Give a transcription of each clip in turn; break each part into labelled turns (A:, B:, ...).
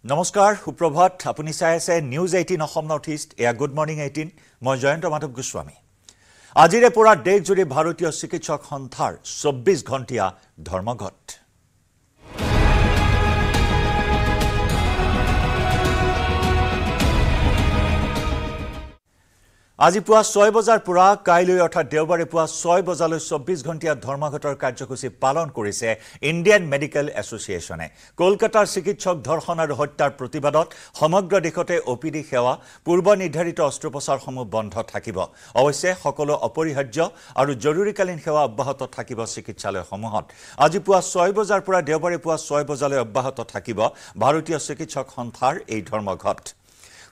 A: নমস্কাৰ সুপ্ৰভাত আপুনি চাই আছে নিউজ 18 অসম নৰ্থ ইষ্ট এয়া গুড মৰ্নিং 18 মই জয়ন্ত মাধৱ গোস্বামী আজিৰে পৰা দেশজুৰি ভাৰতীয় চিকিৎসক সন্থাৰ 24 ঘণ্টিয়া ধৰ্মঘট আজি পুৱা 6 বজাৰ পৰা কাইলৈ অৰ্থাৎ দেওবাৰে পুৱা 6 বজালৈ 24 ঘণ্টিয়া ধৰ্মঘটৰ কাৰ্যসূচী পালন কৰিছে ইণ্ডিয়ান মেডিকেল এছ'চিয়েশ্যনে কলকাতাৰ চিকিৎসক ধৰ্ষণ আৰু হত্যাৰ প্ৰতিবাদত সমগ্ৰ দেশতে অপিডি সেৱা পূৰ্ব নিৰ্ধাৰিত অস্ত্ৰোপচাৰসমূহ বন্ধ থাকিব অৱশ্যে সকলো অপৰিহাৰ্য আৰু জৰুৰীকালীন সেৱা অব্যাহত থাকিব চিকিৎসালয়সমূহত আজি পুৱা 6 বজাৰ পৰা দেওবাৰে পুৱা 6 বজালৈ অব্যাহত থাকিব ভাৰতীয় চিকিৎসক সন্থাৰ এই ধৰ্মঘট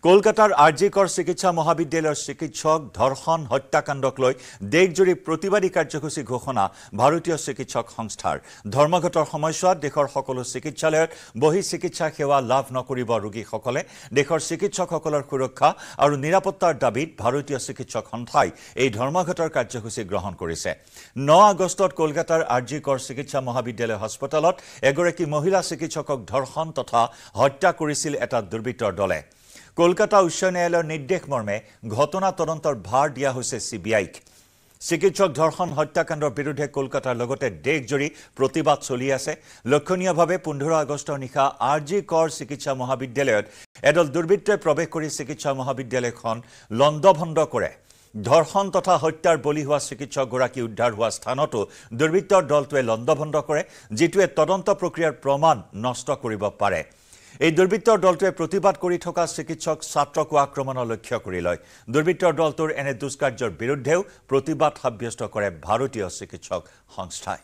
A: কলকাতাৰ আৰজিকৰ চিকিৎসা মহাবিদ্যালয়ৰ চিকিৎসক ধৰ্ষণ হত্যাকাণ্ডক লৈ দেশজুৰি প্ৰতিবাদী কাৰ্যসূচী ঘোষণা ভাৰতীয় চিকিৎসক সংস্থাৰ ধৰ্মঘটৰ সময়ছোৱাত দেশৰ সকলো চিকিৎসালয়ত বহি চিকিৎসা সেৱা লাভ নকৰিব ৰোগীসকলে দেশৰ চিকিৎসকসকলৰ সুৰক্ষা আৰু নিৰাপত্তাৰ দাবীত ভাৰতীয় চিকিৎসক সন্থাই এই ধৰ্মঘটৰ কাৰ্যসূচী গ্ৰহণ কৰিছে 9 আগষ্টত কলকাতাৰ আৰজিকৰ চিকিৎসা মহাবিদ্যালয় হাস্পতালত এগৰাকী মহিলা চিকিৎসকক ধৰ্ষণ তথা হত্যা কৰিছিল এটা দুৰ্বৃত্তৰ দলে কলকাতা উচ্চ ন্যায়ালয়ৰ নিৰ্দেশ মৰ্মে ঘটনা তদন্তৰ ভাৰ দিয়া হৈছে সিবিআইক চিকিৎসক ধৰ্ষণ হত্যাকাণ্ডৰ বিৰুদ্ধে কলকাতাৰ লগতে দেশজুৰি প্ৰতিবাদ চলি আছে লক্ষণীয়ভাৱে 15 আগষ্টৰ নিশা আৰজি কৰ চিকিৎসা মহাবিদ্যালয়ত এডল দুৰ্বৃত্তই প্ৰৱেশ কৰি চিকিৎসা মহাবিদ্যালয়খন লণ্ডভণ্ড কৰে ধৰ্ষণ তথা হত্যাৰ বলি হোৱা চিকিৎসকগৰাকী উদ্ধাৰ হোৱা স্থানতো দুৰ্বৃত্তৰ দলটোৱে লণ্ডভণ্ড কৰে যিটোৱে তদন্ত প্ৰক্ৰিয়াৰ প্ৰমাণ নষ্ট কৰিব পাৰে এই দুৰ্বৃত্তৰ দলটোৱে প্ৰতিবাদ কৰি থকা চিকিৎসক ছাত্ৰক আক্ৰমণৰ লক্ষ্য কৰি লয় দুৰ্বৃত্তৰ দলটোৰ এনে দুষ্কাৰ্যৰ বিৰুদ্ধেও প্ৰতিবাদ সাব্যস্ত কৰে ভাৰতীয় চিকিৎসক সংস্থাই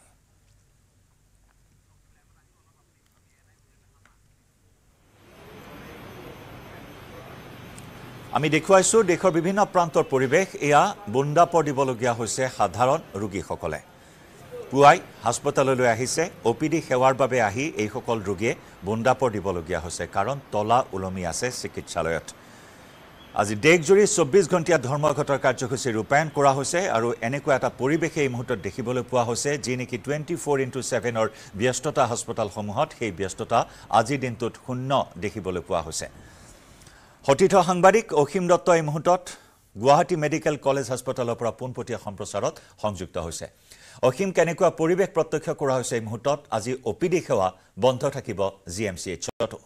A: আমি দেখুৱাইছো দেশৰ বিভিন্ন প্ৰান্তৰ পৰিৱেশ এয়া বন্দাপৰ দিবলগীয়া হৈছে সাধাৰণ ৰোগীসকলে পুৱাই হাস্পতাললৈ আহিছে অপিডি সেৱাৰ বাবে আহি এই সকল ৰোগীয়ে বন্দাপৰ দিবলগীয়া হৈছে কাৰণ তলা উলমি আছে চিকিৎসালয়ত আজি দেশজুৰি 24 ঘণ্টিয়া ধৰ্মঘটৰ কাৰ্যসূচী ৰূপায়ণ কৰা হৈছে আৰু এনেকুৱা এটা পৰিৱেশ এই মুহূৰ্তত দেখিবলৈ পোৱা হৈছে যি নেকি 24/7 ব্যস্ততা হাস্পতালসমূহত সেই ব্যস্ততা আজি দিনটোত শূন্য দেখিবলৈ পোৱা হৈছে হঠিত সাংবাদিক অসীম দত্ত এই মুহূৰ্তত গুৱাহাটী মেডিকেল কলেজ হাস্পতালৰ পৰা পোনপটীয়া সম্প্ৰচাৰত সংযুক্ত হৈছে অসীম কেনেকুৱা পৰিৱেশ প্ৰত্যক্ষ কৰা হৈছে এই মুহূৰ্তত আজি অপিডি সেৱা বন্ধ থাকিব জিএমচিএইচতো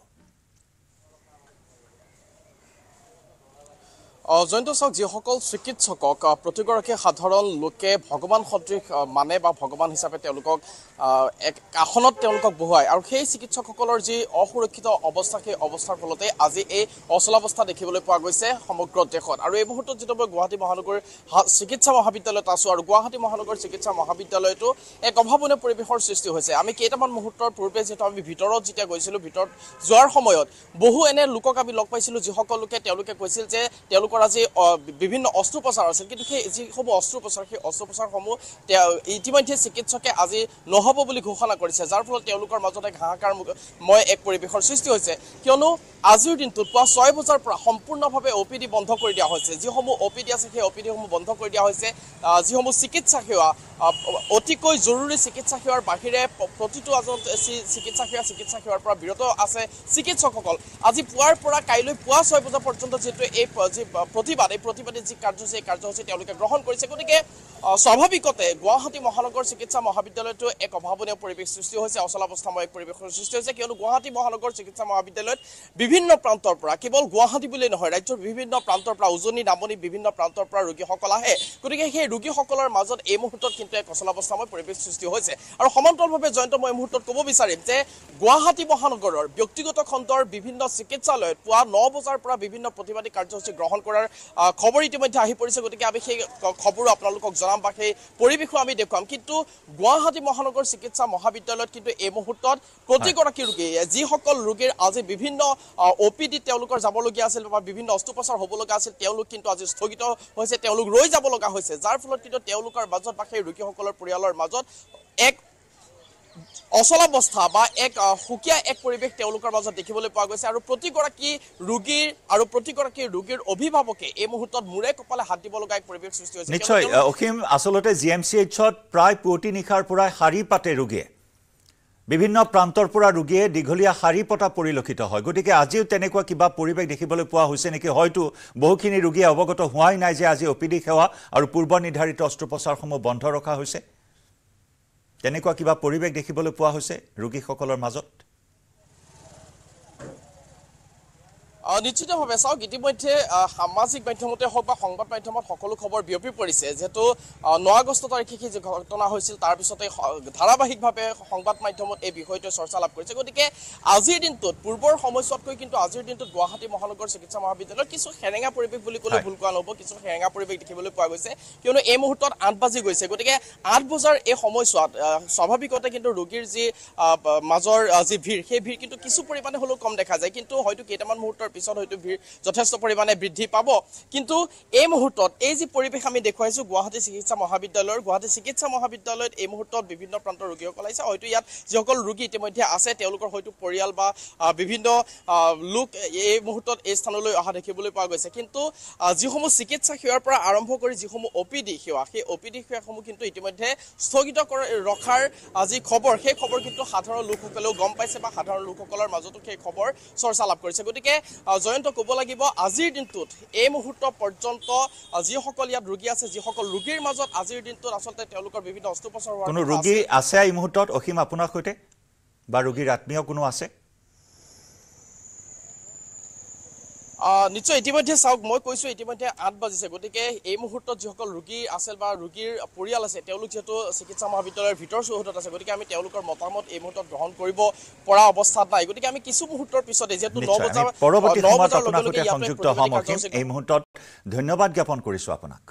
B: জয়ন্ত চাওক যিসকল চিকিৎসকক প্ৰতিগৰাকী সাধাৰণ লোকে ভগৱান সদৃশ মানে বা ভগৱান হিচাপে তেওঁলোকক এক আসনত তেওঁলোকক বহুৱায় আৰু সেই চিকিৎসকসকলৰ যি অসুৰক্ষিত অৱস্থা সেই অৱস্থাৰ ফলতে আজি এই অচলাৱস্থা দেখিবলৈ পোৱা গৈছে সমগ্ৰ দেশত আৰু এই মুহূৰ্তত যিটো মই গুৱাহাটী মহানগৰ চিকিৎসা মহাবিদ্যালয়ত আছোঁ আৰু গুৱাহাটী মহানগৰ চিকিৎসা মহাবিদ্যালয়তো এক অভাৱনীয় পৰিৱেশৰ সৃষ্টি হৈছে আমি কেইটামান মুহূৰ্তৰ পূৰ্বে যিটো আমি ভিতৰত যেতিয়া গৈছিলোঁ ভিতৰত যোৱাৰ সময়ত বহু এনে লোকক আমি লগ পাইছিলোঁ যিসকল লোকে তেওঁলোকে কৈছিল যে তেওঁলোকৰ আজি বিভিন্ন অস্ত্ৰোপচাৰ আছিল কিন্তু সেই যিসমূহ অস্ত্ৰোপচাৰ সেই অস্ত্ৰোপচাৰসমূহ ইতিমধ্যে চিকিৎসকে আজি নহ'ব বুলি ঘোষণা কৰিছে যাৰ ফলত তেওঁলোকৰ মাজত এক হাহাকাৰময় এক পৰিৱেশৰ সৃষ্টি হৈছে কিয়নো আজিৰ দিনটোত পুৱা 6 বজাৰ পৰা সম্পূৰ্ণভাৱে অপিডি বন্ধ কৰি দিয়া হৈছে যিসমূহ অপিডি আছে সেই অপিডিসমূহ বন্ধ কৰি দিয়া হৈছে যিসমূহ চিকিৎসা সেৱা অতিকৈ জৰুৰী চিকিৎসা সেৱাৰ বাহিৰে প্ৰতিটো চিকিৎসা সেৱাৰ পৰা বিৰত আছে চিকিৎসকসকল আজি পুৱাৰ পৰা কাইলৈ পুৱা 6 বজা পৰ্যন্ত যিটো এই প্ৰতিবাদী যি কাৰ্যসূচী তেওঁলোকে গ্ৰহণ কৰিছে গতিকে স্বাভাৱিকতে গুৱাহাটী মহানগৰ চিকিৎসা মহাবিদ্যালয়তো এক অভাৱনীয় পৰিৱেশ সৃষ্টি হৈছে অচলাৱস্থাময় এক পৰিৱেশৰ সৃষ্টি হৈছে কিয়নো গুৱাহাটী মহানগৰ চিকিৎসা মহাবিদ্যালয়ত বিভিন্ন প্ৰান্তৰ পৰা কেৱল গুৱাহাটী বুলিয়েই নহয় ৰাজ্যৰ বিভিন্ন প্ৰান্তৰ পৰা উজনি নামনি বিভিন্ন প্ৰান্তৰ পৰা ৰোগীসকল আহে গতিকে সেই ৰোগীসকলৰ মাজত এই মুহূৰ্তত কিন্তু এক অচলাৱস্থাময় পৰিৱেশ সৃষ্টি হৈছে আৰু সমান্তৰালভাৱে জয়ন্ত মই এই মুহূৰ্তত ক'ব বিচাৰিম যে গুৱাহাটী মহানগৰৰ ব্যক্তিগত খণ্ডৰ বিভিন্ন চিকিৎসালয়ত পুৱা 9 বজাৰ পৰা বিভিন্ন প্ৰতিবাদী কাৰ্যসূচী গ্ৰহণ কৰাৰ খবৰ ইতিমধ্যে আহি পৰিছে গতিকে আমি সেই খবৰো আপোনালোকক জনাম বা সেই পৰিৱেশো আমি দেখুৱাম কিন্তু গুৱাহাটী মহানগৰ চিকিৎসা মহাবিদ্যালয়ত কিন্তু এই মুহূৰ্তত প্ৰতিগৰাকী ৰোগী যিসকল ৰোগীৰ আজি বিভিন্ন অপিডি তেওঁলোকৰ যাবলগীয়া আছিল বা বিভিন্ন অস্ত্ৰোপচাৰ হ'ব লগা আছিল তেওঁলোক কিন্তু আজি স্থগিত হৈছে তেওঁলোক ৰৈ যাব লগা হৈছে যাৰ ফলত কিন্তু তেওঁলোকৰ মাজত বা সেই ৰোগীসকলৰ পৰিয়ালৰ মাজত এক অচলাৱস্থা বা এক সুকীয়া এক পৰিৱেশ তেওঁলোকৰ মাজত দেখিবলৈ পোৱা গৈছে আৰু প্ৰতিগৰাকী ৰোগীৰ অভিভাৱকে এই মুহূৰ্তত মূৰে কপালে হাত দিব লগা এক পৰিৱেশ সৃষ্টি হৈছে
A: নিশ্চয় অসীম আসলতে জিএমচিএইচত প্ৰায় পুৱতি নিশাৰ পৰা শাৰী পাতে ৰোগীয়ে বিভিন্ন প্ৰান্তৰ পৰা ৰোগীয়ে দীঘলীয়া শাৰী পতা পৰিলক্ষিত হয় গতিকে আজিও তেনেকুৱা কিবা পৰিৱেশ দেখিবলৈ পোৱা হৈছে নেকি হয়তো বহুখিনি ৰোগীয়ে অৱগত হোৱাই নাই যে আজি অপিডি সেৱা আৰু পূৰ্ব নিৰ্ধাৰিত অস্ত্ৰোপচাৰসমূহ বন্ধ ৰখা হৈছে তেনেকুৱা কিবা পৰিৱেশ দেখিবলৈ পোৱা হৈছে ৰোগীসকলৰ মাজত
B: নিশ্চিতভাৱে চাওক ইতিমধ্যে সামাজিক মাধ্যমতে হওক বা সংবাদ মাধ্যমত সকলো খবৰ বিয়পি পৰিছে যেহেতু 9 আগষ্ট তাৰিখে যি ঘটনা হৈছিল তাৰ পিছতে ধাৰাবাহিকভাৱে সংবাদ মাধ্যমত এই বিষয়টো চৰ্চা লাভ কৰিছে গতিকে আজিৰ দিনটোত পূৰ্বৰ সময়ছোৱাতকৈ কিন্তু আজিৰ দিনটোত গুৱাহাটী মহানগৰ চিকিৎসা মহাবিদ্যালয়ত কিছু সেৰেঙা পৰিৱেশ বুলি ক'লে ভুল কোৱা নহ'ব কিছু সেৰেঙা পৰিৱেশ দেখিবলৈ পোৱা গৈছে কিয়নো এই মুহূৰ্তত 8 বাজি গৈছে গতিকে 8 বজাৰ এই সময়ছোৱাত স্বাভাৱিকতে কিন্তু ৰোগীৰ যি মাজৰ যি ভিৰ সেই ভিৰ কিন্তু কিছু পৰিমাণে হ'লেও কম দেখা যায় কিন্তু হয়তো কেইটামান মুহূৰ্তৰ পিছত হয়তো ভিৰ যথেষ্ট পৰিমাণে বৃদ্ধি পাব কিন্তু এই মুহূৰ্তত এই যি পৰিৱেশ আমি দেখুৱাইছো গুৱাহাটী চিকিৎসা মহাবিদ্যালয়ত এই মুহূৰ্তত বিভিন্ন প্ৰান্তৰ ৰোগীসকল আহিছে হয়তো ইয়াত যিসকল ৰোগী ইতিমধ্যে আছে তেওঁলোকৰ হয়তো পৰিয়াল বা বিভিন্ন লোক এই মুহূৰ্তত এই স্থানলৈ অহা দেখিবলৈ পোৱা গৈছে কিন্তু যিসমূহ চিকিৎসা সেৱাৰ পৰা আৰম্ভ কৰি যিসমূহ অপিডি সেৱা সেই অপিডি সেৱাসমূহ কিন্তু ইতিমধ্যে স্থগিত ৰখাৰ যি খবৰ সেই খবৰ কিন্তু সাধাৰণ লোকসকলেও গম পাইছে বা সাধাৰণ লোকসকলৰ মাজতো সেই খবৰ চৰ্চা লাভ কৰিছে গতিকে জয়ন্ত ক'ব লাগিব আজিৰ দিনটোত এই মুহূৰ্ত পৰ্যন্ত যিসকল ইয়াত ৰোগী আছে যিসকল ৰোগীৰ মাজত আজিৰ দিনটোত আচলতে তেওঁলোকৰ বিভিন্ন অস্ত্ৰোপচাৰ হোৱাৰ
A: কোনো ৰোগী আছে এই মুহূৰ্তত অসীম আপোনাৰ সৈতে বা ৰোগীৰ আত্মীয় কোনো আছে
B: নিশ্চয় ইতিমধ্যে চাওক মই কৈছো ইতিমধ্যে 8 বাজিছে গতিকে এই মুহূৰ্তত যিসকল ৰোগী আছে বা ৰোগীৰ পৰিয়াল আছে তেওঁলোক যেহেতু চিকিৎসা মহাবিদ্যালয়ৰ ভিতৰ চৌহদত আছে গতিকে আমি তেওঁলোকৰ মতামত এই মুহূৰ্তত গ্ৰহণ কৰিব পৰা অৱস্থাত নাই গতিকে আমি কিছু মুহূৰ্তৰ পিছতে যেহেতু 9 বজাৰ
A: পৰৱৰ্তী সময়ত আপোনাৰ সৈতে সংযুক্ত হ'ম এই মুহূৰ্তত ধন্যবাদ জ্ঞাপন কৰিছো আপোনাক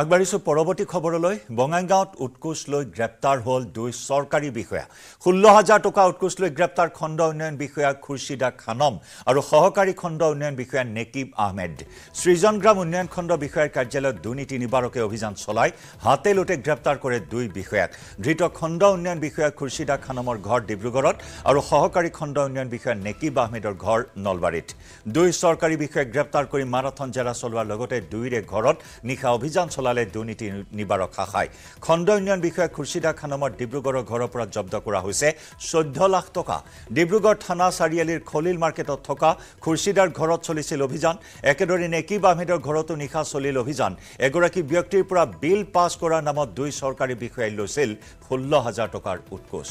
A: আগবাঢ়িছো পৰৱৰ্তী খবৰলৈ বঙাইগাঁৱত উৎকোচ লৈ গ্ৰেপ্তাৰ হ'ল দুই চৰকাৰী বিষয়া 16,000 টকা উৎকোচ লৈ গ্ৰেপ্তাৰ খণ্ড উন্নয়ন বিষয়া খুৰছিদা খানম আৰু সহকাৰী খণ্ড উন্নয়ন বিষয়া নেকিব আহমেদ সৃজনগ্ৰাম উন্নয়ন খণ্ড বিষয়াৰ কাৰ্যালয়ত দুৰ্নীতি নিবাৰকে অভিযান চলাই হাতে লোটে গ্ৰেপ্তাৰ কৰে দুই বিষয়াক ধৃত খণ্ড উন্নয়ন বিষয়া খুৰছিদা খানমৰ ঘৰ ডিব্ৰুগড়ত আৰু সহকাৰী খণ্ড উন্নয়ন বিষয়া নেকিব আহমেদৰ ঘৰ নলবাৰীত দুই চৰকাৰী বিষয়াক গ্ৰেপ্তাৰ কৰি মাৰাথন জেৰা চলোৱাৰ লগতে দুইৰে ঘৰত নিশা অভিযান দুৰ্নীতি নিবাৰক শাখাই খণ্ড উন্নয়ন বিষয়া খুৰছিদা খানমৰ ডিব্ৰুগড়ৰ ঘৰৰ পৰা জব্দ কৰা হৈছে 14 লাখ টকা ডিব্ৰুগড় থানা চাৰিআলিৰ খলিল মাৰ্কেটত থকা খুৰছিদাৰ ঘৰত চলিছিল অভিযান একেদৰে নেকিব আহমেদৰ ঘৰতো নিশা চলিল অভিযান এগৰাকী ব্যক্তিৰ পৰা বিল পাছ কৰাৰ নামত দুই চৰকাৰী বিষয়াই লৈছিল 16,000 টকাৰ উৎকোচ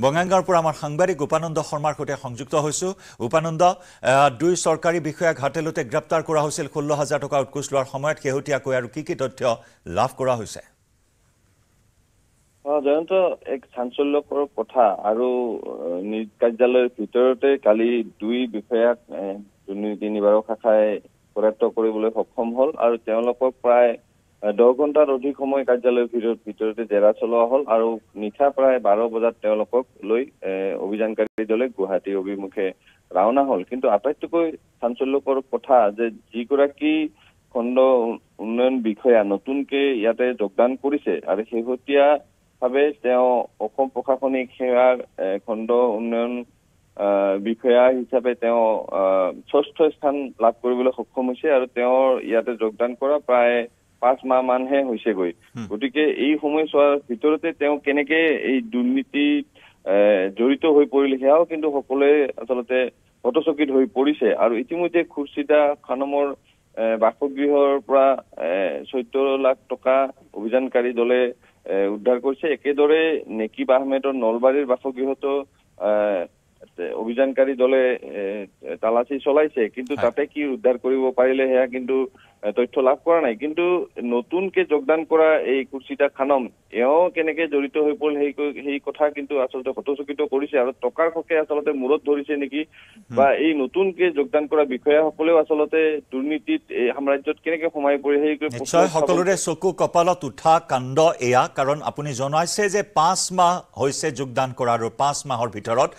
A: বঙাইগাঁৱৰ পৰা আমাৰ সাংবাদিক উপানন্দ শৰ্মাৰ সৈতে সংযুক্ত হৈছো উপানন্দ দুই চৰকাৰী বিষয়াক হাতেলোতে গ্ৰেপ্তাৰ কৰা হৈছিল 16,000 টকা উৎকোচ লোৱাৰ সময়ত শেহতীয়াকৈ আৰু কি তথ্য লাভ কৰা হৈছে
C: জয়ন্ত এক চাঞ্চল্যকৰ কথা আৰু নিজ কাৰ্যালয়ৰ ভিতৰতে কালি দুই বিষয়াক দুৰ্নীতি নিবাৰক শাখাই কৰায়ত্ব কৰিবলৈ সক্ষম হ'ল আৰু তেওঁলোকক প্ৰায় 10 ঘণ্টাৰ অধিক সময় কাৰ্যালয়ৰ ভিতৰতে জেৰা চলোৱা হ'ল আৰু নিশা প্ৰায় 12 বজাত তেওঁলোকক লৈ অভিযানকাৰী দলে গুৱাহাটী অভিমুখে ৰাওনা হ'ল কিন্তু আটাইতকৈ চাঞ্চল্যকৰ কথা যে যিগৰাকী খণ্ড উন্নয়ন বিষয়া নতুনকে ইয়াতে যোগদান কৰিছে আৰু শেহতীয়াভাৱে তেওঁ অসম প্ৰশাসনিক সেৱাৰ খণ্ড উন্নয়ন বিষয়া হিচাপে তেওঁ 6ষ্ঠ স্থান লাভ কৰিবলৈ সক্ষম হৈছে আৰু তেওঁৰ ইয়াতে যোগদান কৰা প্ৰায় 5 মাহ মানহে হৈছে গৈ গতিকে এই সময়ছোৱাৰ ভিতৰতে তেওঁ কেনেকে এই দুৰ্নীতি জড়িত হৈ পৰিল সেয়াও কিন্তু সকলোৱে আচলতে হতচকিত হৈ পৰিছে আৰু ইতিমধ্যে খুৰছিদা খানমৰ বাসগৃহৰ পৰা 14 লাখ টকা অভিযানকাৰী দলে উদ্ধাৰ কৰিছে একেদৰে নেকিব আহমেদৰ নলবাৰীৰ বাসগৃহতো অভিযানকাৰী দলে তালাচী চলাইছে কিন্তু তাতে কি উদ্ধাৰ কৰিব পাৰিলে সেয়া কিন্তু তথ্য লাভ কৰা নাই কিন্তু নতুনকে যোগদান কৰা এই খুৰছিদা খানম এও কেনেকে জড়িত হৈ পৰিল সেই কথা কিন্তু আচলতে হতচকিত কৰিছে আৰু টকাৰ খকে আচলতে মূৰত ধৰিছে নেকি বা এই নতুনকে যোগদান কৰা বিষয়াসকলেও আচলতে দুৰ্নীতিত এই সাম্ৰাজ্যত কেনেকে সোমাই পৰি সেই
A: নিশ্চয় সকলোৰে চকু কপালত উঠা কাণ্ড এয়া কাৰণ আপুনি জনাইছে যে 5 মাহ হৈছে যোগদান কৰা আৰু 5 মাহৰ ভিতৰত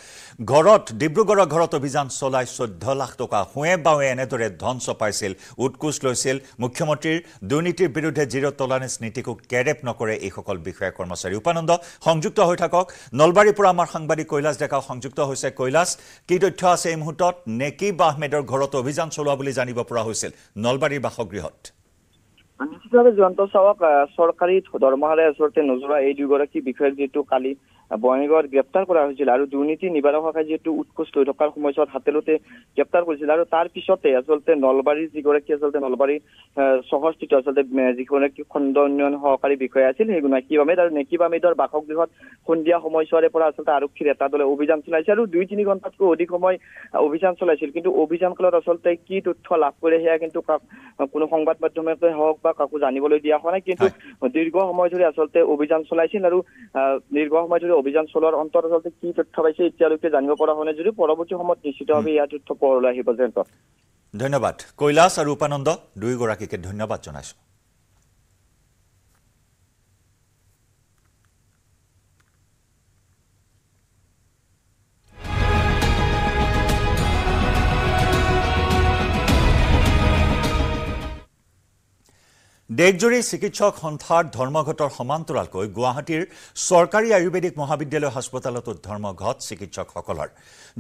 A: ঘৰত ডিব্ৰুগড়ৰ ঘৰত অভিযান চলাই 14 লাখ টকা হুৱে বাৱে এনেদৰে ধন চপাইছিল উৎকোচ লৈছিল মুখ্যমন্ত্ৰীৰ দুৰ্নীতিৰ বিৰুদ্ধে জিৰ' টলাৰেন্স নীতিকো কেৰেপ নকৰে এইসকল বিষয়া কৰ্মচাৰী উপানন্দ সংযুক্ত হৈ থাকক নলবাৰীৰ পৰা আমাৰ সাংবাদিক কৈলাশ ডেকাও সংযুক্ত হৈছে কৈলাশ কি তথ্য আছে এই মুহূৰ্তত নেকিব আহমেদৰ ঘৰত অভিযান চলোৱা বুলি জানিব পৰা হৈছিল নলবাৰীৰ বাসগৃহত
D: নিশ্চিতভাৱে জয়ন্ত চাওক চৰকাৰী দৰমহাৰে আচলতে নোযোৰা এই দুগৰাকী বিষয়াক যিহেতু কালি বঙাইগাঁৱত গ্ৰেপ্তাৰ কৰা হৈছিল আৰু দুৰ্নীতি নিবাৰক শাখাই যিহেতু উৎকোচ লৈ থকাৰ সময়ছোৱাত হাতেলোতে গ্ৰেপ্তাৰ কৰিছিল আৰু তাৰ পিছতে আচলতে নলবাৰীৰ যিগৰাকী আচলতে নলবাৰী চহৰস্থিত আচলতে যিগৰাকী খণ্ড উন্নয়ন সহকাৰী বিষয়া আছিল সেই নেকিব আহমেদ আৰু নেকিব আহমেদৰ বাসগৃহত সন্ধিয়া সময়ছোৱাৰে পৰা আচলতে আৰক্ষীৰ এটা দলে অভিযান চলাইছে আৰু 2-3 ঘণ্টাতকৈ অধিক সময় অভিযান চলাইছিল কিন্তু অভিযান কালত আচলতে কি তথ্য লাভ কৰে সেয়া কিন্তু কোনো সংবাদ মাধ্যমে হওক বা কাকো জানিবলৈ দিয়া হোৱা নাই কিন্তু দীৰ্ঘ সময় ধৰি আচলতে অভিযান চলাইছিল আৰু দীৰ্ঘ সময় ধৰি অভিযান চলোৱাৰ অন্তত আচলতে কি তথ্য পাইছে এতিয়ালৈকে জানিব পৰা হোৱা নাই যদি পৰৱৰ্তী সময়ত নিশ্চিতভাৱে ইয়াৰ তথ্য পোহৰলৈ আহিব জয়ন্ত
A: ধন্যবাদ কৈলাশ আৰু উপানন্দ দুয়োগৰাকীকে ধন্যবাদ জনাইছো দেশজুৰি চিকিৎসক সন্থাৰ ধৰ্মঘটৰ সমান্তৰালকৈ গুৱাহাটীৰ চৰকাৰী আয়ুৰ্বেদিক মহাবিদ্যালয় হাস্পতালতো ধৰ্মঘট চিকিৎসকসকলৰ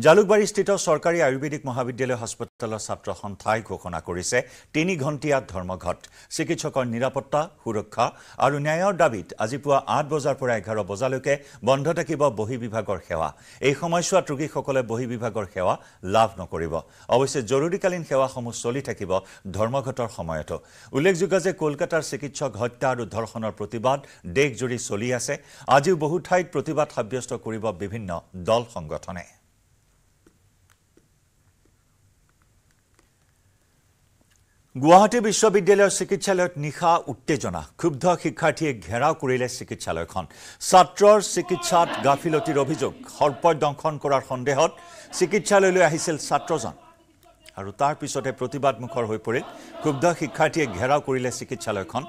A: জালুকবাৰীস্থিত চৰকাৰী আয়ুৰ্বেদিক মহাবিদ্যালয় হাস্পতালৰ ছাত্ৰ সন্থাই ঘোষণা কৰিছে 3 ঘণ্টীয়া ধৰ্মঘট চিকিৎসকৰ নিৰাপত্তা সুৰক্ষা আৰু ন্যায়ৰ দাবীত আজি পুৱা 8 বজাৰ পৰা 11 বজালৈকে বন্ধ থাকিব বহি বিভাগৰ সেৱা এই সময়ছোৱাত ৰোগীসকলে বহি বিভাগৰ সেৱা লাভ নকৰিব অৱশ্যে জৰুৰীকালীন সেৱাসমূহ চলি থাকিব ধৰ্মঘটৰ সময়তো উল্লেখযোগ্য যে কলকাতাৰ চিকিৎসক হত্যা আৰু ধৰ্ষণৰ প্ৰতিবাদ দেশজুৰি চলি আছে আজিও বহু ঠাইত প্ৰতিবাদ সাব্যস্ত কৰিব বিভিন্ন দল সংগঠনে গুৱাহাটী বিশ্ববিদ্যালয়ৰ চিকিৎসালয়ত নিশা উত্তেজনা ক্ষুব্ধ শিক্ষাৰ্থীয়ে ঘেৰাও কৰিলে চিকিৎসালয়খন ছাত্ৰৰ চিকিৎসাত গাফিলতিৰ অভিযোগ সৰ্পদংশন কৰাৰ সন্দেহত চিকিৎসালয়লৈ আহিছিল ছাত্ৰজন আৰু তাৰ পিছতে প্ৰতিবাদমুখৰ হৈ পৰিল ক্ষুব্ধ শিক্ষাৰ্থীয়ে ঘেৰাও কৰিলে চিকিৎসালয়খন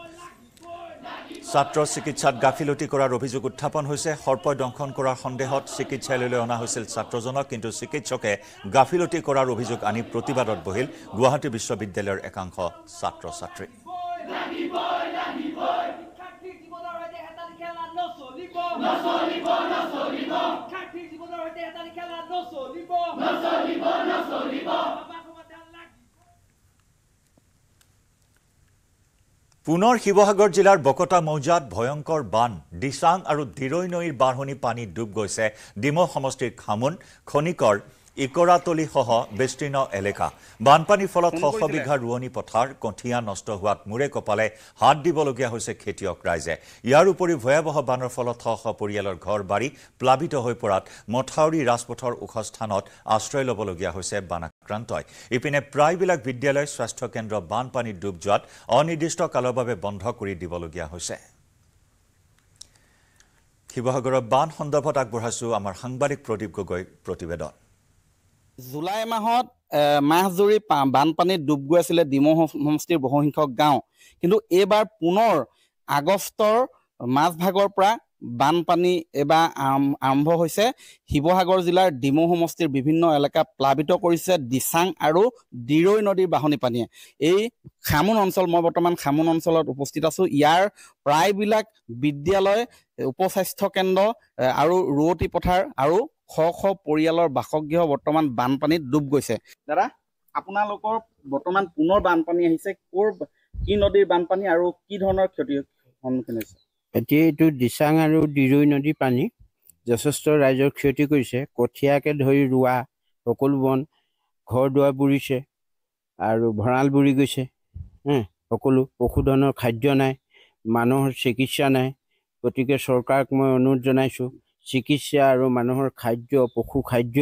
A: ছাত্ৰ চিকিৎসাত গাফিলতি কৰাৰ অভিযোগ উত্থাপন হৈছে সৰ্পদংশন কৰাৰ সন্দেহত চিকিৎসালয়লৈ অনা হৈছিল ছাত্ৰজনক কিন্তু চিকিৎসকে গাফিলতি কৰাৰ অভিযোগ আনি প্ৰতিবাদত বহিল গুৱাহাটী বিশ্ববিদ্যালয়ৰ একাংশ ছাত্ৰ ছাত্ৰী পুনৰ শিৱসাগৰ জিলাৰ বকতা মৌজাত ভয়ংকৰ বান দিচাং আৰু দিৰৈ নৈৰ বাঢ়নি পানী ডুব গৈছে ডিমৌ সমষ্টিৰ খামুন খনিকৰ ইকৰাতলি সহ বিস্তীৰ্ণ এলেকা বানপানীৰ ফলত শ বিঘা ৰুৱনি পথাৰ কঠিয়া নষ্ট হোৱাত মূৰে কপালে হাত দিবলগীয়া হৈছে খেতিয়ক ৰাইজে ইয়াৰ উপৰি ভয়াৱহ বানৰ ফলত শ পৰিয়ালৰ ঘৰ বাৰী প্লাবিত হৈ পৰাত মথাউৰি ৰাজপথৰ ওখ স্থানত আশ্ৰয় ল'বলগীয়া হৈছে বানাক্ৰান্তই ইপিনে প্ৰায়বিলাক বিদ্যালয় স্বাস্থ্য কেন্দ্ৰ বানপানীত ডুব যোৱাত অনিৰ্দিষ্ট কালৰ বাবে বন্ধ কৰি দিবলগীয়া হৈছে শিৱসাগৰৰ বান সন্দৰ্ভত আগবঢ়াইছো আমাৰ সাংবাদিক প্ৰদীপ গগৈ প্ৰতিবেদন
E: জুলাই মাহত মাহজুৰি বানপানীত ডুব গৈ আছিলে ডিমৌ সমষ্টিৰ বহুসংখ্যক গাঁও কিন্তু এইবাৰ পুনৰ আগষ্টৰ মাজভাগৰ পৰা বানপানী এবাৰ আৰম্ভ হৈছে শিৱসাগৰ জিলাৰ ডিমৌ সমষ্টিৰ বিভিন্ন এলেকা প্লাবিত কৰিছে দিচাং আৰু দিৰৈ নদীৰ বাঢ়নি পানীয়ে এই খামুন অঞ্চল মই বৰ্তমান খামুন অঞ্চলত উপস্থিত আছো ইয়াৰ প্ৰায়বিলাক বিদ্যালয় উপস্বাস্থ্য কেন্দ্ৰ আৰু ৰুৱতি পথাৰ আৰু শ পৰিয়ালৰ বাসগৃহ বৰ্তমান বানপানীত ডুব গৈছে দাদা আপোনালোকৰ বৰ্তমান পুনৰ বানপানী আহিছে কি নদীৰ বানপানী আৰু কি ধৰণৰ ক্ষতিৰ সন্মুখীন হৈছে
F: এতিয়া এইটো দিচাং আৰু দিৰৈ নদীৰ পানী যথেষ্ট ৰাইজৰ ক্ষতি কৰিছে কঠীয়াকে ধৰি ৰোৱা সকলো বন ঘৰ দুৱাৰ বুৰিছে আৰু ভঁৰাল বুৰি গৈছে সকলো পশুধনৰ খাদ্য নাই মানুহৰ চিকিৎসা নাই গতিকে চৰকাৰক মই অনুৰোধ জনাইছোঁ চিকিৎসা আৰু মানুহৰ খাদ্য পশু খাদ্য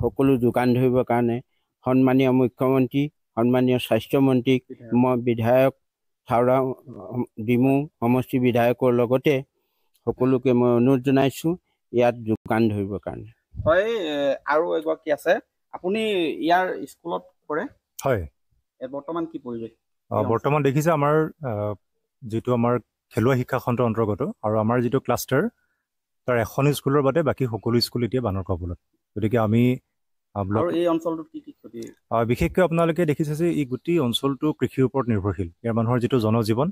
F: সকলো যোগান ধৰিবৰ কাৰণে সন্মানীয় মুখ্যমন্ত্ৰী সন্মানীয় স্বাস্থ্যমন্ত্ৰীক মই বিধায়ক থাওৰা ডিমৌ সমষ্টি বিধায়কৰ লগতে সকলোকে মই অনুৰোধ জনাইছোঁ ইয়াত যোগান ধৰিবৰ কাৰণে
E: হয় আৰু এগৰাকী আছে আপুনি ইয়াৰ স্কুলত কৰে
G: হয়
E: বৰ্তমান কি পৰিৱেশ
G: বৰ্তমান দেখিছে আমাৰ যিটো আমাৰ খেলুৱা শিক্ষা খণ্ডৰ অন্তৰ্গত আৰু আমাৰ যিটো ক্লাষ্টাৰ তাৰ এখন স্কুলৰ বাদে বাকী সকলো স্কুল এতিয়া বানৰ কবলত গতিকে আমি
E: আৰু এই অঞ্চলটোত কি ক্ষতি
G: বিশেষকৈ আপোনালোকে দেখিছে যে এই গোটেই অঞ্চলটো কৃষিৰ ওপৰত নিৰ্ভৰশীল ইয়াৰ মানুহৰ যিটো জনজীৱন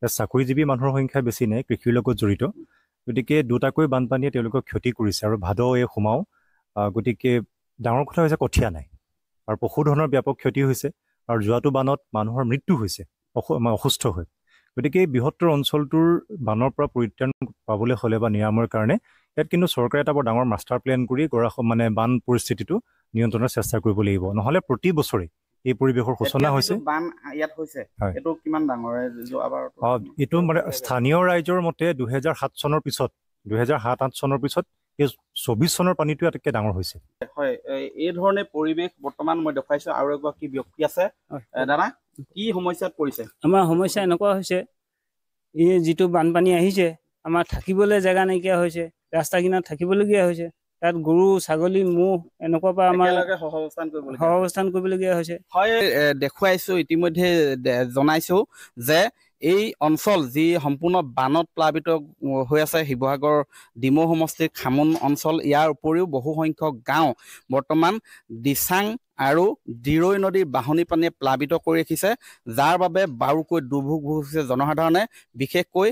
G: চাকৰিজীৱী মানুহৰ সংখ্যা বেছি নাই কৃষিৰ লগত জড়িত গতিকে দুটাকৈ বানপানীয়ে তেওঁলোকক ক্ষতি কৰিছে আৰু ভাদ এই সোমাও গতিকে ডাঙৰ কথা হৈছে কঠীয়া নাই আৰু পশুধনৰ ব্যাপক ক্ষতি হৈছে আৰু যোৱাটো বানত মানুহৰ মৃত্যু হৈছে অসুস্থ হৈ গতিকে এই বৃহত্তৰ অঞ্চলটোৰ বানৰ পৰা পৰিত্ৰাণ পাবলৈ হ'লে বা নিৰাময়ৰ কাৰণে ইয়াত কিন্তু চৰকাৰে এটা বৰ ডাঙৰ মাষ্টাৰ প্লেন কৰি বান পৰিস্থিতিটো নিয়ন্ত্ৰণৰ চেষ্টা কৰিব লাগিব নহ'লে প্ৰতি বছৰে এই পৰিৱেশৰ সূচনা হৈছে এইটো মানে স্থানীয় ৰাইজৰ মতে 2007 চনৰ পিছত 2007-08 চনৰ পিছত এই 24 চনৰ পানীটো আটাইতকৈ ডাঙৰ হৈছে
E: হয় এই ধৰণে পৰিৱেশ বৰ্তমান মই দেখাইছো আৰু এগৰাকী ব্যক্তি আছে দাদা কি সমস্যাত পৰিছে
H: আমাৰ সমস্যা এনেকুৱা হৈছে এই যিটো বানপানী আহিছে আমাৰ থাকিবলৈ জেগা নাইকিয়া হৈছে ৰাস্তা কিনাৰত থাকিবলগীয়া হৈছে তাত গৰু ছাগলী ম'হ এনেকুৱা পৰা আমাৰ সহাৱস্থান কৰিবলগীয়া হৈছে
E: হয় দেখুৱাইছো ইতিমধ্যে জনাইছো যে এই অঞ্চল যি সম্পূৰ্ণ বানত প্লাবিত হৈ আছে শিৱসাগৰ ডিমৌ সমষ্টিৰ খামুন অঞ্চল ইয়াৰ উপৰিও বহু সংখ্যক গাঁও বৰ্তমান দিচাং আৰু দিৰৈ নদীৰ বাঢ়নী পানীয়ে প্লাবিত কৰি ৰাখিছে যাৰ বাবে বাৰুকৈ দুৰ্ভোগ ভুগিছে জনসাধাৰণে বিশেষকৈ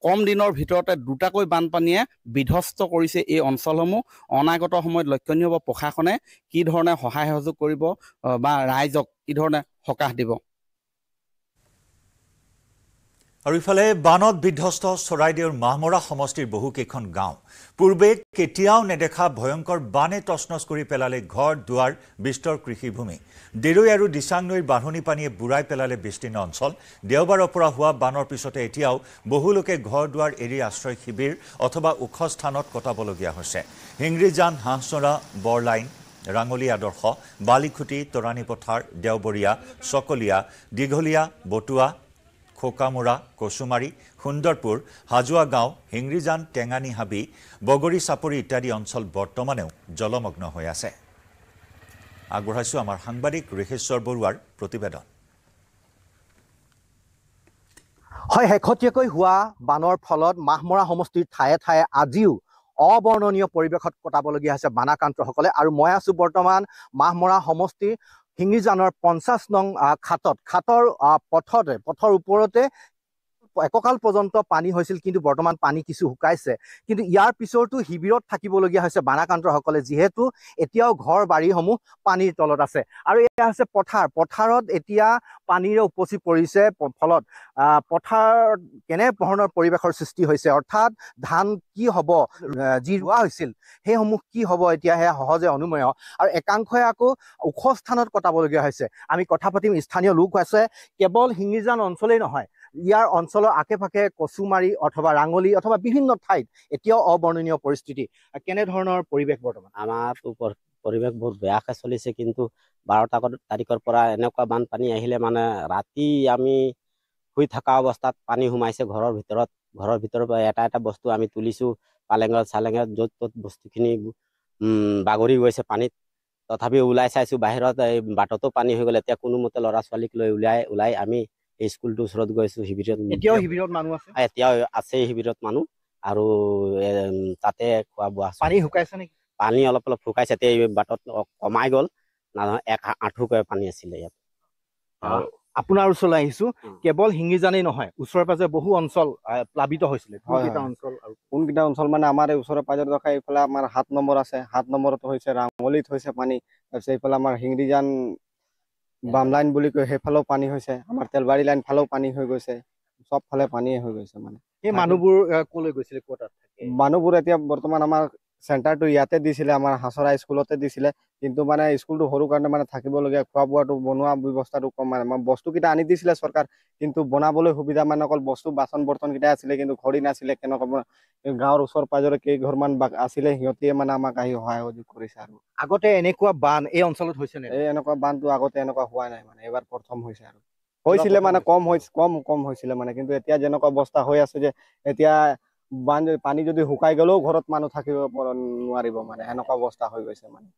E: কম দিনৰ ভিতৰতে দুটাকৈ বানপানীয়ে বিধ্বস্ত কৰিছে এই অঞ্চলসমূহ অনাগত সময়ত লক্ষণীয় হ'ব প্ৰশাসনে কি ধৰণে সহায় সহযোগ কৰিব বা ৰাইজক কি ধৰণে সকাহ দিব
A: আৰু ইফালে বানত বিধ্বস্ত চৰাইদেউৰ মাহমৰা সমষ্টিৰ বহুকেইখন গাঁও পূৰ্বে কেতিয়াও নেদেখা ভয়ংকৰ বানে তছনছ কৰি পেলালে ঘৰ দুৱাৰ বিস্তৰ কৃষিভূমি দিৰৈ আৰু দিচাং নৈৰ বাঢ়নী পানীয়ে বুঢ়াই পেলালে বিস্তীৰ্ণ অঞ্চল দেওবাৰৰ পৰা হোৱা বানৰ পিছতে এতিয়াও বহু লোকে ঘৰ দুৱাৰ এৰি আশ্ৰয় শিবিৰ অথবা ওখ স্থানত কটাবলগীয়া হৈছে হিংৰিজান হাঁহচৰা বৰলাইন ৰাঙলী আদৰ্শ বালিখুটি তৰাণী পথাৰ দেওবৰীয়া চকলীয়া দীঘলীয়া বটুৱা খোকামুৰা কচুমাৰী সুন্দৰপুৰ হাজোৱা গাঁও হিংৰিজান টেঙানী হাবি বগৰী চাপৰি ইত্যাদি অঞ্চল বৰ্তমানেও জলমগ্ন হৈ আছে আগবঢ়াইছো আমাৰ সাংবাদিক ঋষেশ্বৰ বৰুৱাৰ প্ৰতিবেদন
I: হয় শেহতীয়াকৈ হোৱা বানৰ ফলত মাহমৰা সমষ্টিৰ ঠায়ে ঠায়ে আজিও অবৰ্ণনীয় পৰিৱেশত কটাবলগীয়া হৈছে বানাক্ৰান্তসকলে আৰু মই আছো বৰ্তমান মাহমৰা সমষ্টিৰ হিংৰিজানৰ 50 নং খাটৰ পথৰ ওপৰতে এককাল পৰ্যন্ত পানী হৈছিল কিন্তু বৰ্তমান পানী কিছু শুকাইছে কিন্তু ইয়াৰ পিছতো শিবিৰত থাকিবলগীয়া হৈছে বানাক্ৰান্তসকলে যিহেতু এতিয়াও ঘৰ বাৰীসমূহ পানীৰ তলত আছে আৰু এয়া হৈছে পথাৰত এতিয়া পানীৰে উপচি পৰিছে ফলত পথাৰত কেনে ধৰণৰ পৰিৱেশৰ সৃষ্টি হৈছে অৰ্থাৎ ধান কি হ'ব যি ৰোৱা হৈছিল সেইসমূহ কি হ'ব এতিয়া সেয়া সহজে অনুমেয় আৰু একাংশই আকৌ ওখ স্থানত কটাবলগীয়া হৈছে আমি কথা পাতিম স্থানীয় লোক আছে কেৱল হিংৰিজান অঞ্চলেই নহয় ইয়াৰ অঞ্চলৰ আশে পাশে কচুমাৰী অথবা ৰাঙলী অথবা বিভিন্ন ঠাইত এতিয়াও অবৰ্ণনীয় পৰিস্থিতি কেনে ধৰণৰ পৰিৱেশ বৰ্তমান
J: আমাৰ পৰিৱেশ বহুত বেয়াকৈ চলিছে কিন্তু 12 তাৰিখৰ পৰা এনেকুৱা বানপানী আহিলে মানে ৰাতি আমি শুই থকা অৱস্থাত পানী সোমাইছে ঘৰৰ ভিতৰৰ পৰা এটা বস্তু আমি তুলিছো পালেঙত য'ত ত'ত বস্তুখিনি বাগৰি গৈছে পানীত তথাপি ওলাই চাইছো বাহিৰত এই বাটতো পানী হৈ গ'ল এতিয়া কোনো মতে ল'ৰা ছোৱালীক লৈ ওলাই আমি এই স্কুলটোৰ ওচৰত গৈছো শিবিৰত
I: এতিয়াও মানুহ আছে
J: এতিয়াও আছে শিবিৰত মানুহ আৰু তাতে খোৱা বোৱা
I: পানী শুকাইছে নেকি
J: পানী অলপ শুকাইছে এতিয়া এই বাটত কমাই গ'ল না এক আঁঠুকৈ পানী আছিলে ইয়াত
I: আপোনাৰ ওচৰলৈ আহিছো কেৱল হিংৰিজানেই নহয় ওচৰে পাজৰে বহু অঞ্চল প্লাবিত হৈছিলে
K: কোনকেইটা অঞ্চল মানে আমাৰ এই ওচৰে পাজৰে দেখা এইফালে আমাৰ 7 নম্বৰ আছে 7 নম্বৰত হৈছে ৰাঙলীত হৈছে পানী তাৰপিছত এইফালে আমাৰ হিংৰিজান বামলাইন বুলি কয় সেইফালেও পানী হৈছে আমাৰ তেলবাৰী লাইন ফালেও পানী হৈ গৈছে সব ফালে পানীয়ে হৈ গৈছে মানে
I: এই মানুহবোৰ কলৈ গৈছিলে ক'ত থাকে
K: মানুহবোৰ এতিয়া বৰ্তমান আমাৰ চেণ্টাৰটো ইয়াতে দিছিলে আমাৰ হাছৰা স্কুলতে দিছিলে কিন্তু মানে স্কুলটো সৰু কাৰণে মানে থাকিবলগীয়া খোৱা বোৱাটো বনোৱা ব্যৱস্থাটো কম মানে বস্তুকেইটা আনি দিছিলে চৰকাৰ কিন্তু বনাবলৈ সুবিধা মানে অকল বস্তু বাচন বৰ্তনকেইটা আছিলে কিন্তু খৰি নাছিলে কেনেকুৱা গাঁৱৰ ওচৰ পাজৰে কেইঘৰমান আছিলে সিহঁতিয়ে মানে আমাক আহি সহায় সহযোগ কৰিছে আৰু
I: আগতে এনেকুৱা বান এই অঞ্চলত হৈছে নে
K: এই এনেকুৱা বানটো আগতে এনেকুৱা হোৱা নাই মানে এবাৰ প্ৰথম হৈছে আৰু হৈছিলে মানে কম হৈছিলে মানে কিন্তু এতিয়া যেনেকুৱা অৱস্থা হৈ আছে যে এতিয়া পানী যদি শুকাই গ'লেও ঘৰত মানুহ থাকিব নোৱাৰিব মানে এনেকুৱা অৱস্থা হৈ গৈছে মানে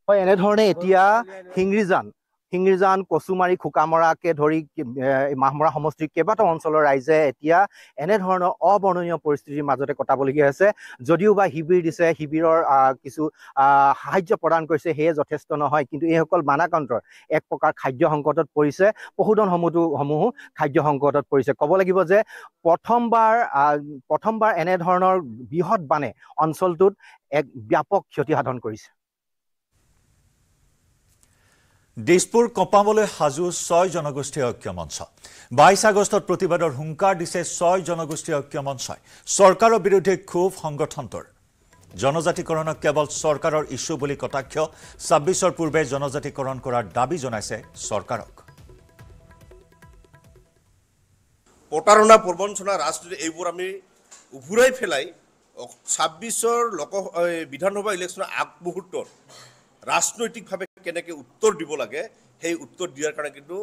I: হয় এনেধৰণে এতিয়া হিংৰিজান শিঙিৰজান কচুমাৰী খোকামৰাকে ধৰি মাহমৰা সমষ্টিৰ কেইবাটাও অঞ্চলৰ ৰাইজে এতিয়া এনেধৰণৰ অবৰ্ণনীয় পৰিস্থিতিৰ মাজতে কটাবলগীয়া হৈছে যদিও বা শিবিৰ দিছে শিবিৰৰ কিছু সাহায্য প্ৰদান কৰিছে সেয়ে যথেষ্ট নহয় কিন্তু এইসকল বানাকান্তৰ এক প্ৰকাৰ খাদ্য সংকটত পৰিছে পশুধনসমূহো খাদ্য সংকটত পৰিছে ক'ব লাগিব যে প্ৰথমবাৰ এনেধৰণৰ বৃহৎ বানে অঞ্চলটোত এক ব্যাপক ক্ষতি সাধন কৰিছে
A: দিছপুৰ কপাবলৈ সাজু 6 জনগোষ্ঠী ঐক্য মঞ্চ 22 আগষ্টত প্ৰতিবাদৰ হুংকাৰ দিছে 6 জনগোষ্ঠী ঐক্য মঞ্চই চৰকাৰৰ বিৰুদ্ধে ক্ষোভ সংগঠনটোৰ জনজাতিকৰণক কেৱল চৰকাৰৰ ইস্যু বুলি কটাক্ষ 26ৰ পূৰ্বে জনজাতিকৰণ কৰাৰ দাবী জনাইছে চৰকাৰক
L: প্ৰতাৰণা প্ৰবঞ্চনা ৰাজনীতি এইবোৰ আমি উভুৰাই ফেলাই 26ৰ বিধানসভা ইলেকশ্যনৰ আগমুহূৰ্তত ৰাজনৈতিকভাৱে কেনেকৈ উত্তৰ দিব লাগে সেই উত্তৰ দিয়াৰ কাৰণে কিন্তু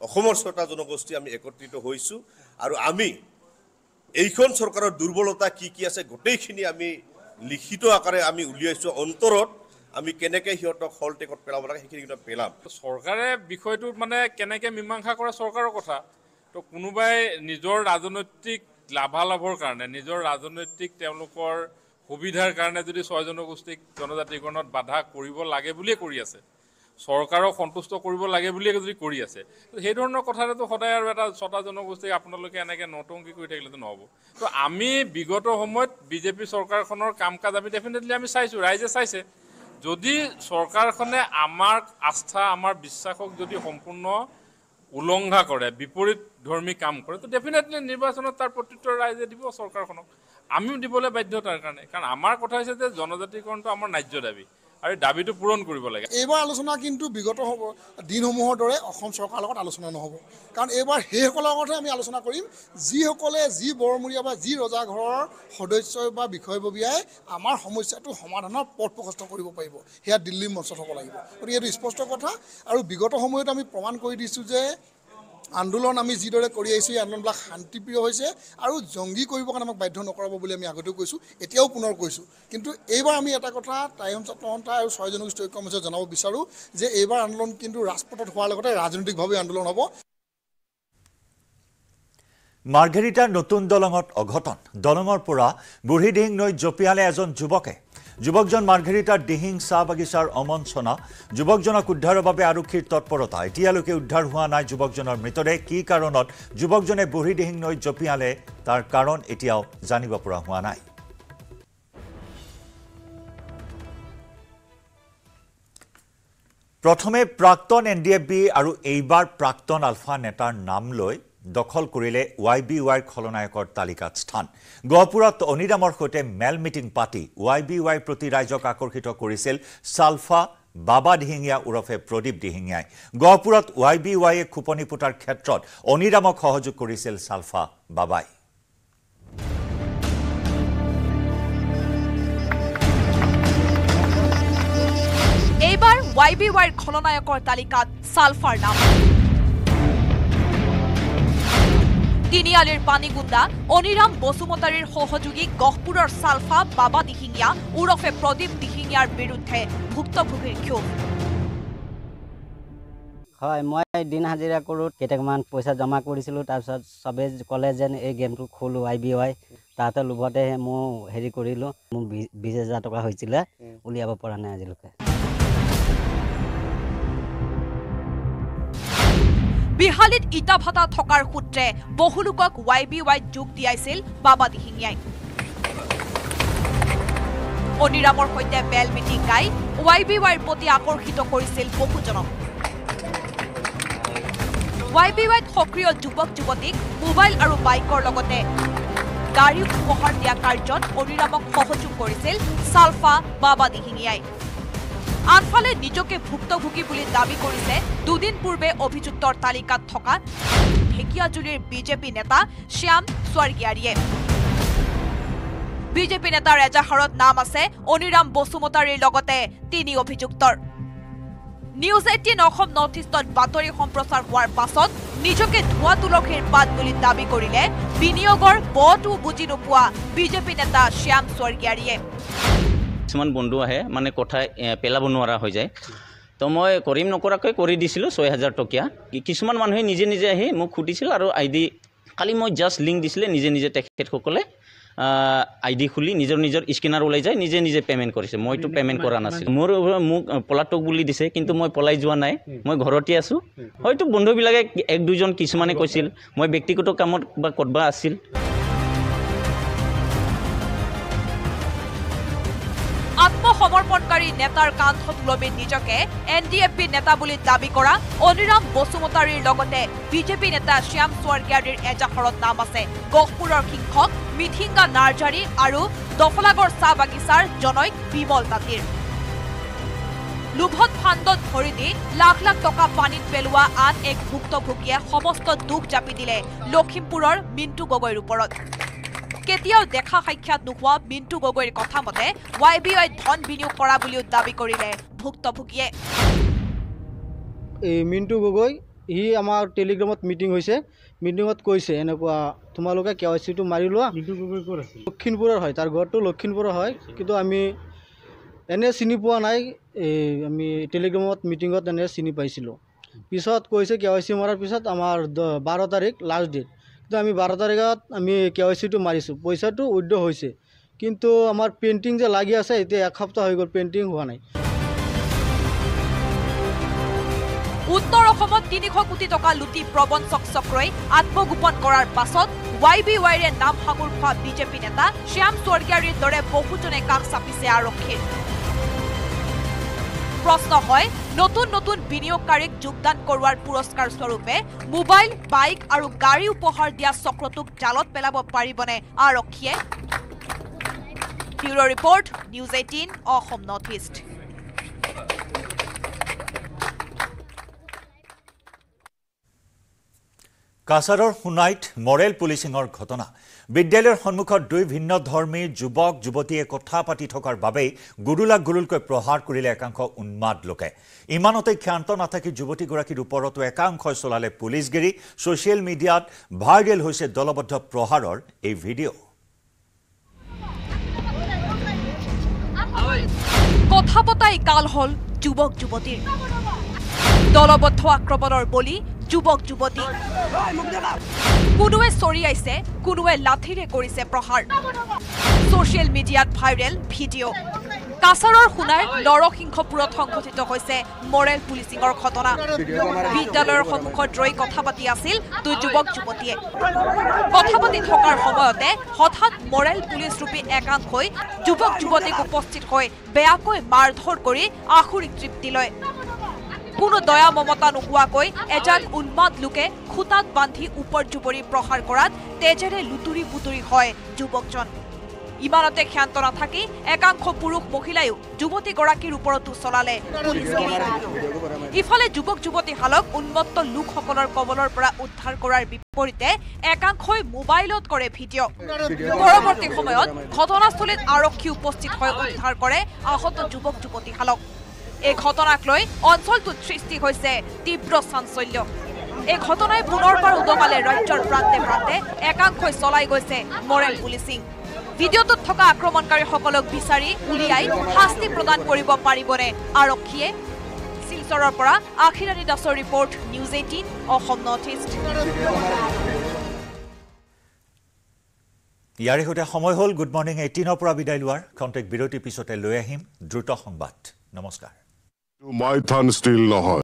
L: অসমৰ 6টা জনগোষ্ঠী আমি একত্ৰিত হৈছোঁ আৰু আমি এইখন চৰকাৰৰ দুৰ্বলতা কি আছে গোটেইখিনি আমি লিখিত আকাৰে আমি উলিয়াইছোঁ অন্তৰত আমি কেনেকৈ সিহঁতক হলটেকত পেলাব লাগে সেইখিনি কিন্তু পেলাম
M: চৰকাৰে বিষয়টো মানে কেনেকৈ মীমাংসা কৰে চৰকাৰৰ কথা তো কোনোবাই নিজৰ ৰাজনৈতিক লাভালাভৰ কাৰণে নিজৰ ৰাজনৈতিক তেওঁলোকৰ সুবিধাৰ কাৰণে যদি 6 জনগোষ্ঠীক জনজাতিকৰণত বাধা কৰিব লাগে বুলিয়ে কৰি আছে চৰকাৰক সন্তুষ্ট কৰিব লাগে বুলিয়ে যদি কৰি আছে সেই ধৰণৰ কথাটো সদায় আৰু এটা 6টা জনগোষ্ঠীক আপোনালোকে এনেকৈ নটংকি কৰি থাকিলেতো নহ'ব তো আমি বিগত সময়ত বিজেপি চৰকাৰখনৰ কাম কাজ আমি ডেফিনেটলি আমি চাইছোঁ ৰাইজে চাইছে যদি চৰকাৰখনে আমাৰ আস্থা আমাৰ বিশ্বাসক যদি সম্পূৰ্ণ উলংঘা কৰে বিপৰীত ধৰ্মী কাম কৰে তো ডেফিনেটলি নিৰ্বাচনত তাৰ প্ৰত্যুত্তৰ ৰাইজে দিব চৰকাৰখনক আমিও দিবলৈ বাধ্য তাৰ কাৰণে কাৰণ আমাৰ কথা হৈছে যে জনজাতিকৰণটো আমাৰ ন্যায্য দাবী আৰু দাবীটো পূৰণ কৰিব লাগে
N: এইবাৰ আলোচনা কিন্তু বিগত দিনসমূহৰ দৰে অসম চৰকাৰৰ লগত আলোচনা নহ'ব কাৰণ এইবাৰ সেইসকলৰ লগতহে আমি আলোচনা কৰিম যিসকলে যি বৰমূৰীয়া বা যি ৰজা ঘৰৰ সদস্য বা বিষয়ববীয়াই আমাৰ সমস্যাটো সমাধানৰ পথ প্ৰশস্ত কৰিব পাৰিব সেয়া দিল্লীৰ মঞ্চত হ'ব লাগিব গতিকে এইটো স্পষ্ট কথা আৰু বিগত সময়ত আমি প্ৰমাণ কৰি দিছোঁ যে আন্দোলন আমি যিদৰে কৰি আহিছোঁ এই আন্দোলনবিলাক শান্তিপ্ৰিয় হৈছে আৰু জংগী কৰিবৰ কাৰণে আমাক বাধ্য নকৰাব বুলি আমি আগতেও কৈছোঁ এতিয়াও পুনৰ কৈছোঁ কিন্তু এইবাৰ আমি এটা কথা টাইম ছাত্ৰ সন্থা আৰু 6 জনগোষ্ঠী ঐক্য মঞ্চে জনাব বিচাৰোঁ যে এইবাৰ আন্দোলন কিন্তু ৰাজপথত হোৱাৰ লগতে ৰাজনৈতিকভাৱে আন্দোলন হ'ব
A: মাৰ্ঘেৰিটাৰ নতুন দলঙত অঘটন দলঙৰ পৰা বুঢ়ীডিহিং নৈত জঁপিয়ালে এজন যুৱকে যুৱকজন মাৰ্ঘেৰিটাৰ দিহিং চাহ বাগিচাৰ অমঞ্চনা যুৱকজনক উদ্ধাৰৰ বাবে আৰক্ষীৰ তৎপৰতা এতিয়ালৈকে উদ্ধাৰ হোৱা নাই যুৱকজনৰ মৃতদেহ কি কাৰণত যুৱকজনে বুঢ়ীডিহিং নৈত জঁপিয়ালে তাৰ কাৰণ এতিয়াও জানিব পৰা হোৱা নাই প্ৰথমে প্ৰাক্তন এনডিএফবি আৰু এইবাৰ প্ৰাক্তন আলফা নেতাৰ নাম লৈ দখল কৰিলে YBYৰ খলনায়কৰ তালিকাত স্থান গহপুৰত অনিৰামৰ সৈতে মেল মিটিং পাতি YBYৰ প্ৰতি ৰাইজক আকৰ্ষিত কৰিছিল সালফা বাবা দিহিঙীয়া উৰফে প্ৰদীপ দিহিঙীয়াই গহপুৰত YBYয়ে খুপনি পুটাৰ ক্ষেত্ৰত অনিৰামক সহযোগ কৰিছিল সালফা বাবাই
O: এইবাৰ YBYৰ খলনায়কৰ তালিকাত সালফাৰ নাম তিনিআলিৰ পানীগুণ্ডা অনিৰাম বসুমতাৰীৰ সহযোগী গহপুৰৰ সালফা বাবা দিহিঙীয়া উৰফে প্ৰদীপ দিহিঙীয়াৰ বিৰুদ্ধে ভুক্তভোগীৰ ক্ষোভ
J: হয় মই দিন হাজিৰা কৰোঁ কেইটামান পইচা জমা কৰিছিলোঁ তাৰপিছত চবে ক'লে যেন এই গেমটো খোলো YBY তাতে লোভতে মই হেৰি কৰিলোঁ মোৰ 20,000 টকা হৈছিলে উলিয়াব পৰা নাই আজিলৈকে
O: বিহালীত ইটা ভাটা থকাৰ সূত্ৰে বহু লোকক YBYত যোগ দিয়াইছিল বাবা দিহিঙীয়াই অনিৰামৰ সৈতে মেল মিটিং গাই YBYৰ প্ৰতি আকৰ্ষিত কৰিছিল বহুজনক YBYত সক্ৰিয় যুৱক যুৱতীক মোবাইল আৰু বাইকৰ লগতে গাড়ী উপহাৰ দিয়া কাৰ্যত অনিৰামক সহযোগ কৰিছিল সালফা বাবা দিহিঙীয়াই আনফালে নিজকে ভুক্তভোগী বুলি দাবী কৰিছে দুদিন পূৰ্বে অভিযুক্তৰ তালিকাত থকা ঢেকিয়াজুলিৰ বিজেপি নেতা শ্যাম স্বৰ্গীয়াৰীয়ে বিজেপি নেতাৰ এজাহাৰত নাম আছে অনিৰাম বসুমতাৰীৰ লগতে 3 অভিযুক্তৰ নিউজ 18 অসম নৰ্থ ইষ্টত বাতৰি সম্প্ৰচাৰ হোৱাৰ পাছত নিজকে ধোঁৱা তুলসীৰ পাত বুলি দাবী কৰিলে বিনিয়োগৰ বটো বুজি নোপোৱা বিজেপি নেতা শ্যাম স্বৰ্গীয়াৰীয়ে
P: কিছুমান বন্ধু আহে মানে কথা পেলাব নোৱাৰা হৈ যায় তো মই কৰিম নকৰাকৈ কৰি দিছিলোঁ 6,000 টকীয়া কিছুমান মানুহে নিজে নিজে আহি মোক খুটিছিল আৰু আইডি খালি মই জাষ্ট লিংক দিছিলে নিজে নিজে তেখেতসকলে আইডি খুলি নিজৰ নিজৰ স্কেনাৰ ওলাই যায় নিজে নিজে পেমেণ্ট কৰিছে মইতো পেমেণ্ট কৰা নাছিল মোৰ মোক পলাতক বুলি দিছে কিন্তু মই পলাই যোৱা নাই মই ঘৰতে আছোঁ হয়তো বন্ধুবিলাকে এক দুজন কিছুমানে কৈছিল মই ব্যক্তিগত কামত বা ক'ৰবা আছিল
O: আত্মসমৰ্পণকাৰী নেতাৰ কান্ধত লবি নিজকে এনডিএফপি নেতা বুলি দাবী কৰা অনিৰাম বসুমতাৰীৰ লগতে বিজেপি নেতা শ্যাম স্বৰ্গীয়াৰীৰ এজাহাৰত নাম আছে গহপুৰৰ শিক্ষক মিথিংগা নাৰ্জাৰী আৰু দফলাগড় চাহ বাগিচাৰ জনৈক বিমল তাঁতীৰ লোভত ফাণ্ডত ভৰি দি লাখ লাখ টকা পানীত পেলোৱা আন এক ভুক্তভোগীয়ে সমস্ত দুখ জাপি দিলে লখিমপুৰৰ মিণ্টু গগৈৰ ওপৰত কেতিয়াও দেখা সাক্ষাৎ নোহোৱা মিণ্টু গগৈৰ কথা মতে YBI ধন বিনিয়োগ কৰা বুলিও দাবী কৰিলে ভুক্তভোগীয়ে
Q: এই মিণ্টু গগৈ ই আমাৰ টেলিগ্ৰামত মিটিং হৈছে মিটিঙত কৈছে এনেকুৱা তোমালোকে KYC-টো মাৰি লোৱা মিণ্টু গগৈ ক'ত আছে লখিমপুৰৰ হয় তাৰ ঘৰটো লখিমপুৰৰ হয় কিন্তু আমি এনে চিনি পোৱা নাই আমি টেলিগ্ৰামত মিটিঙত এনে চিনি পাইছিলোঁ পিছত কৈছে KYC মাৰাৰ পিছত আমাৰ 12 তাৰিখ লাষ্ট ডেট কিন্তু আমি 12 তাৰিখত আমি KYC-টো মাৰিছোঁ পইচাটো উইথড্ৰ হৈছে কিন্তু আমাৰ পেইণ্টিং যে লাগি আছে এতিয়া এক সপ্তাহ হৈ গ'ল পেইণ্টিং হোৱা নাই
O: উত্তৰ অসমত 300 কোটি টকা লুটি প্ৰবঞ্চক চক্ৰই আত্মগোপন কৰাৰ পাছত YBYৰে নাম সাঙুৰ খোৱা বিজেপি নেতা শ্যাম স্বৰ্গীয়াৰীৰ দৰে বহুজনে কাষ চাপিছে আৰক্ষীৰ প্ৰশ্ন হয় নতুন নতুন বিনিয়োগকাৰীক যোগদান কৰোৱাৰ পুৰস্কাৰ স্বৰূপে মোবাইল বাইক আৰু গাড়ী উপহাৰ দিয়া চক্ৰটোক জালত পেলাব পাৰিবনে আৰক্ষীয়ে bureau report news 18 Assam north east
A: কাছাৰৰ সোণাইত মৰেল পুলিচিঙৰ ঘটনা বিদ্যালয়ৰ সন্মুখত দুই ভিন্ন ধৰ্মী যুৱক যুৱতীয়ে কথা পাতি থকাৰ বাবেই গুৰুলাগুৰুলকৈ প্ৰহাৰ কৰিলে একাংশ উন্মাদ লোকে ইমানতে ক্ষান্ত নাথাকি যুৱতীগৰাকীৰ ওপৰতো একাংশই চলালে পুলিচগিৰি ছ'চিয়েল মিডিয়াত ভাইৰেল হৈছে দলবদ্ধ প্ৰহাৰৰ এই ভিডিঅ'
O: কথা পতাই কাল হল যুৱক যুৱতীৰ দলবদ্ধ আক্ৰমণৰ বলি যুৱক যুৱতী কোনোৱে চৰিয়াইছে কোনোৱে লাঠিৰে কৰিছে প্ৰহাৰ ছ'চিয়েল মিডিয়াত ভাইৰেল ভিডিঅ' কাছাৰৰ সোণাইৰ নৰসিংহপুৰত সংঘটিত হৈছে মৰেল পুলিচিঙৰ ঘটনা বিদ্যালয়ৰ সন্মুখত ৰৈ কথা পাতি আছিল দুই যুৱক যুৱতীয়ে কথা পাতি থকাৰ সময়তে হঠাৎ মৰেল পুলিচ ৰূপী একাংশই যুৱক যুৱতীক উপস্থিত হৈ বেয়াকৈ মাৰধৰ কৰি আখুৰিক তৃপ্তি লয় কোনো দয়া মমতা নোহোৱাকৈ এজাক উন্মাদ লোকে খুটাত বান্ধি ওপৰ জুবৰি প্ৰহাৰ কৰাত তেজেৰে লুতুৰি পুতুৰি হয় যুৱকজন ইমানতে ক্ষান্ত নাথাকি একাংশ পুৰুষ মহিলায়ো যুৱতীগৰাকীৰ ওপৰতো চলালে পুলিচগিৰি ইফালে যুৱক যুৱতীহালক উন্মত্ত লোকসকলৰ কবলৰ পৰা উদ্ধাৰ কৰাৰ বিপৰীতে একাংশই মোবাইলত কৰে ভিডিঅ' পৰৱৰ্তী সময়ত ঘটনাস্থলীত আৰক্ষী উপস্থিত হৈ উদ্ধাৰ কৰে আহত যুৱক যুৱতীহালক এই ঘটনাক লৈ অঞ্চলটোত সৃষ্টি হৈছে তীব্ৰ চাঞ্চল্য এই ঘটনাই পুনৰবাৰ উদঙালে ৰাজ্যৰ প্ৰান্তে প্ৰান্তে একাংশই চলাই গৈছে মৰেল পুলিচিং ভিডিঅ'টোত থকা আক্ৰমণকাৰীসকলক বিচাৰি উলিয়াই শাস্তি প্ৰদান কৰিব পাৰিবনে আৰক্ষীয়ে শিলচৰৰ পৰা আখিৰাণী দাসৰ report news 18 Assam north east
A: ইয়াৰে সৈতে সময় হ'ল গুড মৰ্ণিং 18ৰ পৰা বিদায় লোৱাৰ খন্তেক বিৰতিৰ পিছতে লৈ আহিম দ্ৰুত সংবাদ নমস্কাৰ
R: মাইথান ষ্টিল নহয়